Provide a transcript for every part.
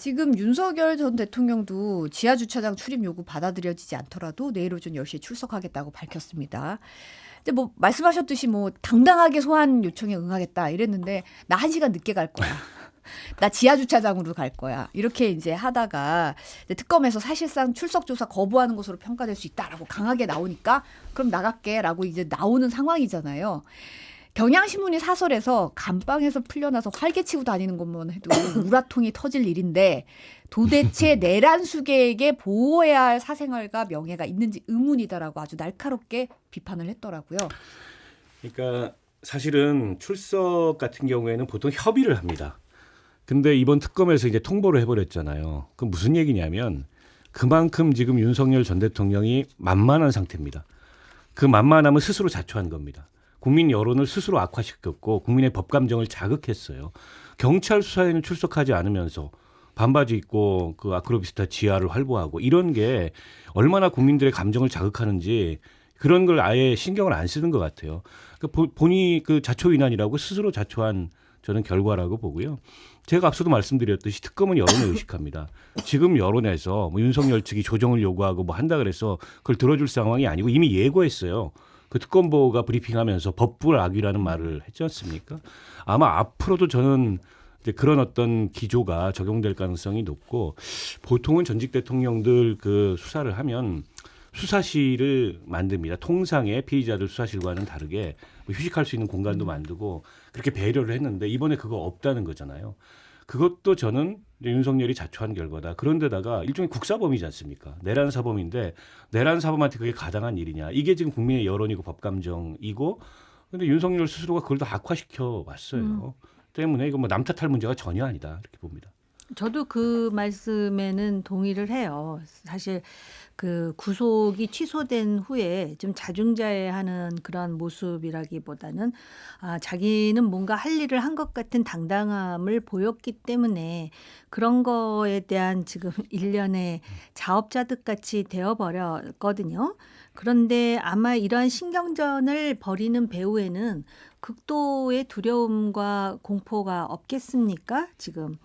지금 윤석열 전 대통령도 지하 주차장 출입 요구 받아들여지지 않더라도 내일 오전 10시에 출석하겠다고 밝혔습니다. 근데 뭐 말씀하셨듯이 뭐 당당하게 소환 요청에 응하겠다 이랬는데 나 1시간 늦게 갈 거야. 나 지하 주차장으로 갈 거야. 이렇게 이제 하다가 이제 특검에서 사실상 출석 조사 거부하는 것으로 평가될 수 있다라고 강하게 나오니까 그럼 나갈게라고 이제 나오는 상황이잖아요. 경향신문이 사설에서 감방에서 풀려나서 활개치고 다니는 것만 해도 우라통이 터질 일인데 도대체 내란 수계에게 보호해야 할 사생활과 명예가 있는지 의문이다라고 아주 날카롭게 비판을 했더라고요. 그러니까 사실은 출석 같은 경우에는 보통 협의를 합니다. 근데 이번 특검에서 이제 통보를 해버렸잖아요. 그럼 무슨 얘기냐면 그만큼 지금 윤석열 전 대통령이 만만한 상태입니다. 그 만만함을 스스로 자초한 겁니다. 국민 여론을 스스로 악화시켰고 국민의 법감정을 자극했어요. 경찰 수사에는 출석하지 않으면서 반바지 입고 그 아크로비스타 지하를 활보하고 이런 게 얼마나 국민들의 감정을 자극하는지 그런 걸 아예 신경을 안 쓰는 것 같아요. 본인이 그 자초위난이라고 스스로 자초한 저는 결과라고 보고요. 제가 앞서도 말씀드렸듯이 특검은 여론을 의식합니다. 지금 여론에서 뭐 윤석열 측이 조정을 요구하고 뭐 한다 그래서 그걸 들어줄 상황이 아니고 이미 예고했어요. 그 특검보가 브리핑하면서 법불악위라는 말을 했지 않습니까? 아마 앞으로도 저는 이제 그런 어떤 기조가 적용될 가능성이 높고 보통은 전직 대통령들 그 수사를 하면 수사실을 만듭니다. 통상의 피의자들 수사실과는 다르게 뭐 휴식할 수 있는 공간도 만들고 그렇게 배려를 했는데 이번에 그거 없다는 거잖아요. 그것도 저는 윤석열이 자초한 결과다. 그런데다가 일종의 국사범이지 않습니까? 내란 사범인데 내란 사범한테 그게 가당한 일이냐. 이게 지금 국민의 여론이고 법감정이고 근데 윤석열 스스로가 그걸 다 악화시켜 왔어요. 때문에 이거 뭐 남 탓할 문제가 전혀 아니다. 이렇게 봅니다. 저도 그 말씀에는 동의를 해요. 사실 그 구속이 취소된 후에 좀 자중자애하는 그런 모습이라기보다는 자기는 뭔가 할 일을 한 것 같은 당당함을 보였기 때문에 그런 거에 대한 지금 일련의 자업자득 같이 되어버렸거든요. 그런데 아마 이러한 신경전을 벌이는 배후에는 극도의 두려움과 공포가 없겠습니까? 지금.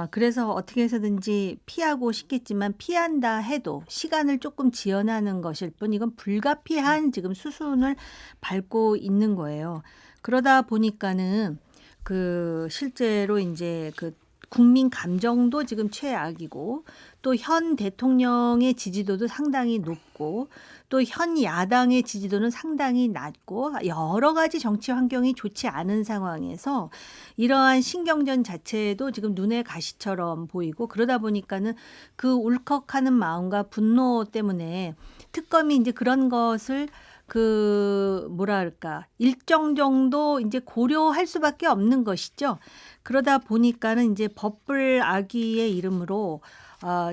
그래서 어떻게 해서든지 피하고 싶겠지만 피한다 해도 시간을 조금 지연하는 것일 뿐 이건 불가피한 지금 수순을 밟고 있는 거예요. 그러다 보니까는 그 실제로 이제 그 국민 감정도 지금 최악이고 또 현 대통령의 지지도도 상당히 높고 또 현 야당의 지지도는 상당히 낮고 여러 가지 정치 환경이 좋지 않은 상황에서 이러한 신경전 자체도 지금 눈의 가시처럼 보이고 그러다 보니까는 그 울컥하는 마음과 분노 때문에 특검이 이제 그런 것을 그 뭐랄까 일정 정도 이제 고려할 수밖에 없는 것이죠. 그러다 보니까는 이제 법불악위의 이름으로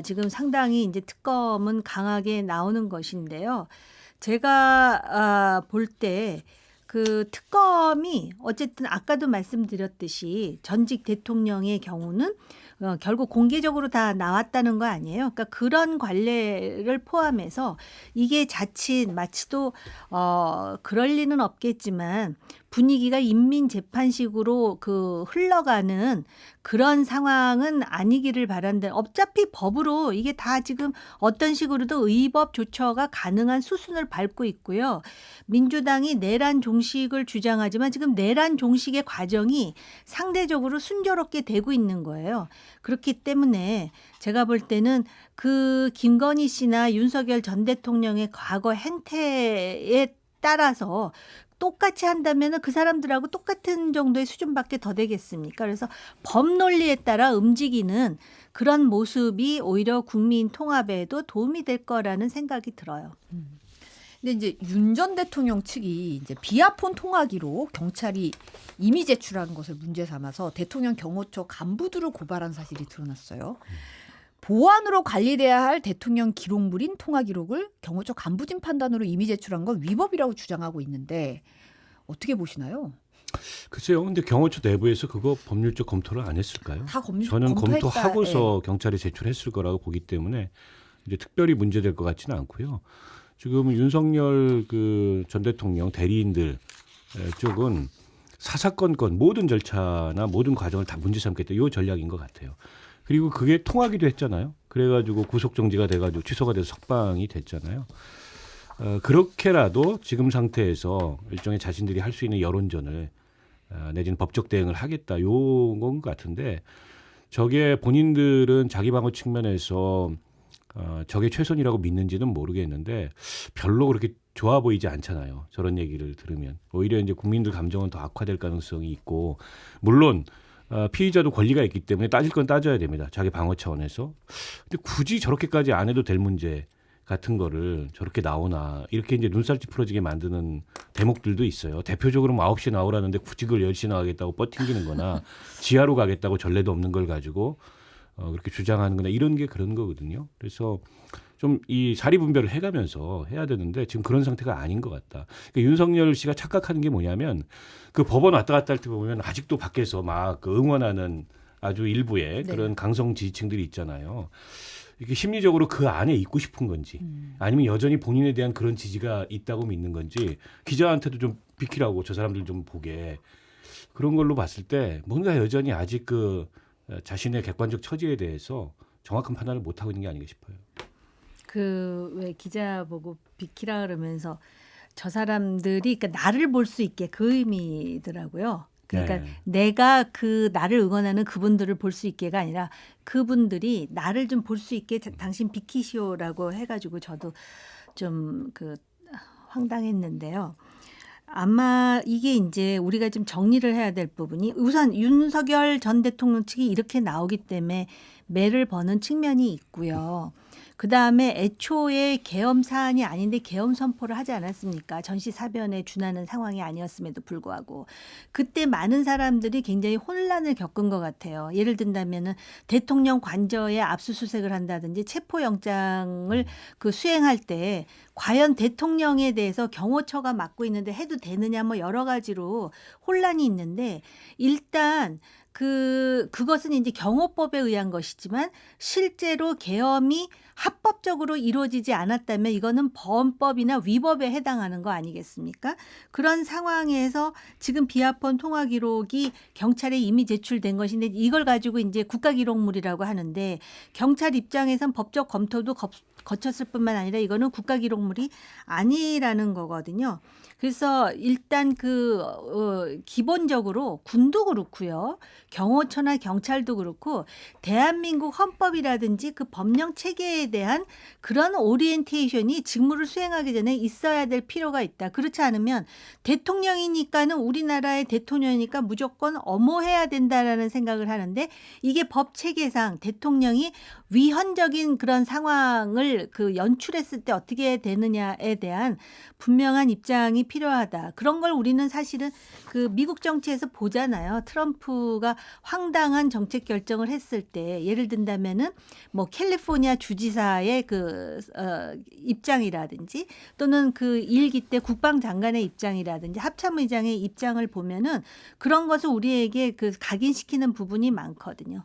지금 상당히 이제 특검은 강하게 나오는 것인데요. 제가 볼 때 그 특검이 어쨌든 아까도 말씀드렸듯이 전직 대통령의 경우는 결국 공개적으로 다 나왔다는 거 아니에요. 그러니까 그런 관례를 포함해서 이게 자칫 마치도 그럴 리는 없겠지만 분위기가 인민재판식으로 그 흘러가는 그런 상황은 아니기를 바란다. 어차피 법으로 이게 다 지금 어떤 식으로도 의법 조처가 가능한 수순을 밟고 있고요. 민주당이 내란 종식을 주장하지만 지금 내란 종식의 과정이 상대적으로 순조롭게 되고 있는 거예요. 그렇기 때문에 제가 볼 때는 그 김건희 씨나 윤석열 전 대통령의 과거 행태에 따라서 똑같이 한다면 그 사람들하고 똑같은 정도의 수준밖에 더 되겠습니까? 그래서 법 논리에 따라 움직이는 그런 모습이 오히려 국민 통합에도 도움이 될 거라는 생각이 들어요. 근데 이제 윤 전 대통령 측이 이제 비아폰 통화기로 경찰이 이미 제출한 것을 문제 삼아서 대통령 경호처 간부들을 고발한 사실이 드러났어요. 보안으로 관리돼야 할 대통령 기록물인 통화 기록을 경호처 간부진 판단으로 이미 제출한 건 위법이라고 주장하고 있는데 어떻게 보시나요? 글쎄요. 근데 경호처 내부에서 그거 법률적 검토를 안 했을까요? 저는 검토하고서 경찰에 제출했을 거라고 보기 때문에 이제 특별히 문제될 것 같지는 않고요. 지금 윤석열 그 전 대통령 대리인들 쪽은 사사건건 모든 절차나 모든 과정을 다 문제 삼겠다. 이 전략인 것 같아요. 그리고 그게 통하기도 했잖아요. 그래가지고 구속 정지가 돼가지고 취소가 돼서 석방이 됐잖아요. 그렇게라도 지금 상태에서 일종의 자신들이 할 수 있는 여론전을 내지는 법적 대응을 하겠다 요건 같은데 저게 본인들은 자기 방어 측면에서 저게 최선이라고 믿는지는 모르겠는데 별로 그렇게 좋아 보이지 않잖아요. 저런 얘기를 들으면 오히려 이제 국민들 감정은 더 악화될 가능성이 있고 물론 피의자도 권리가 있기 때문에 따질 건 따져야 됩니다. 자기 방어 차원에서. 근데 굳이 저렇게까지 안 해도 될 문제 같은 거를 저렇게 나오나 이렇게 이제 눈살찌 풀어지게 만드는 대목들도 있어요. 대표적으로 9시에 나오라는데 굳이 그걸 10시에 나가겠다고 버팅기는 거나 지하로 가겠다고 전례도 없는 걸 가지고 그렇게 주장하는 거나 이런 게 그런 거거든요. 그래서 좀 이 사리 분별을 해가면서 해야 되는데 지금 그런 상태가 아닌 것 같다. 그러니까 윤석열 씨가 착각하는 게 뭐냐면 그 법원 왔다 갔다 할 때 보면 아직도 밖에서 막 그 응원하는 아주 일부의 그런 강성 지지층들이 있잖아요. 이게 심리적으로 그 안에 있고 싶은 건지 아니면 여전히 본인에 대한 그런 지지가 있다고 믿는 건지 기자한테도 좀 비키라고 저 사람들 좀 보게 그런 걸로 봤을 때 뭔가 여전히 아직 그 자신의 객관적 처지에 대해서 정확한 판단을 못 하고 있는 게 아닌가 싶어요. 그 왜 기자 보고 비키라 그러면서 저 사람들이 그러니까 나를 볼 수 있게 그 의미더라고요. 그러니까 네. 내가 그 나를 응원하는 그분들을 볼 수 있게가 아니라 그분들이 나를 좀 볼 수 있게 당신 비키시오라고 해가지고 저도 좀 그 황당했는데요. 아마 이게 이제 우리가 좀 정리를 해야 될 부분이 우선 윤석열 전 대통령 측이 이렇게 나오기 때문에 매를 버는 측면이 있고요. 그다음에 애초에 계엄 사안이 아닌데 계엄 선포를 하지 않았습니까? 전시사변에 준하는 상황이 아니었음에도 불구하고 그때 많은 사람들이 굉장히 혼란을 겪은 것 같아요. 예를 든다면은 대통령 관저에 압수수색을 한다든지 체포영장을 그 수행할 때 과연 대통령에 대해서 경호처가 맡고 있는데 해도 되느냐 뭐 여러 가지로 혼란이 있는데 일단 그것은 이제 경호법에 의한 것이지만 실제로 계엄이 합법적으로 이루어지지 않았다면 이거는 범법이나 위법에 해당하는 거 아니겠습니까? 그런 상황에서 지금 비아폰 통화 기록이 경찰에 이미 제출된 것인데 이걸 가지고 이제 국가기록물이라고 하는데 경찰 입장에선 법적 검토도 거쳤을 뿐만 아니라 이거는 국가기록물이 아니라는 거거든요. 그래서 일단 기본적으로 군도 그렇고요. 경호처나 경찰도 그렇고 대한민국 헌법이라든지 그 법령 체계에 대한 그런 오리엔테이션이 직무를 수행하기 전에 있어야 될 필요가 있다. 그렇지 않으면 대통령이니까는 우리나라의 대통령이니까 무조건 엄호해야 된다라는 생각을 하는데 이게 법 체계상 대통령이 위헌적인 그런 상황을 연출했을 때 어떻게 되느냐에 대한 분명한 입장이 필요하다. 그런 걸 우리는 사실은 미국 정치에서 보잖아요. 트럼프가 황당한 정책 결정을 했을 때 예를 든다면은 뭐 캘리포니아 주지사의 입장이라든지 또는 그 일기 때 국방장관의 입장이라든지 합참의장의 입장을 보면은 그런 것을 우리에게 각인시키는 부분이 많거든요.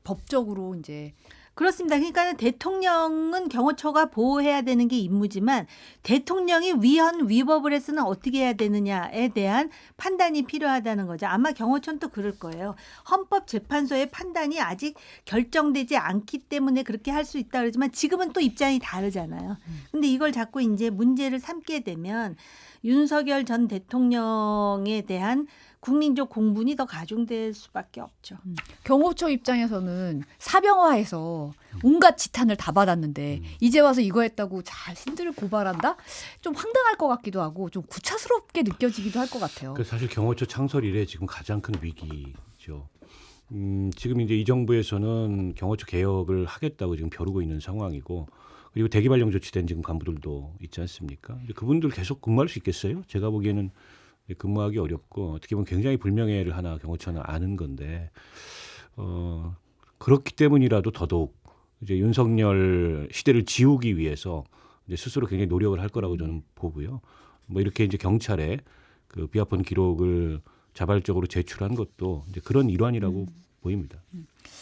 법적으로 이제 그렇습니다. 그러니까 대통령은 경호처가 보호해야 되는 게 임무지만 대통령이 위헌 위법을 했으면 어떻게 해야 되느냐에 대한 판단이 필요하다는 거죠. 아마 경호처는 또 그럴 거예요. 헌법재판소의 판단이 아직 결정되지 않기 때문에 그렇게 할 수 있다 그러지만 지금은 또 입장이 다르잖아요. 근데 이걸 자꾸 이제 문제를 삼게 되면 윤석열 전 대통령에 대한 국민적 공분이 더 가중될 수밖에 없죠. 경호처 입장에서는 사병화해서 온갖 지탄을 다 받았는데 이제 와서 이거 했다고 자신들을 고발한다? 좀 황당할 것 같기도 하고 좀 구차스럽게 느껴지기도 할 것 같아요. 사실 경호처 창설 이래 지금 가장 큰 위기죠. 지금 이제 이 정부에서는 경호처 개혁을 하겠다고 지금 벼르고 있는 상황이고 그리고 대기발령 조치된 지금 간부들도 있지 않습니까? 그분들 계속 근무할 수 있겠어요? 제가 보기에는 근무하기 어렵고 어떻게 보면 굉장히 불명예를 하나 경호처는 아는 건데 그렇기 때문이라도 더더욱 이제 윤석열 시대를 지우기 위해서 이제 스스로 굉장히 노력을 할 거라고 저는 보고요. 뭐 이렇게 이제 경찰에 비아폰 기록을 자발적으로 제출한 것도 이제 그런 일환이라고 보입니다.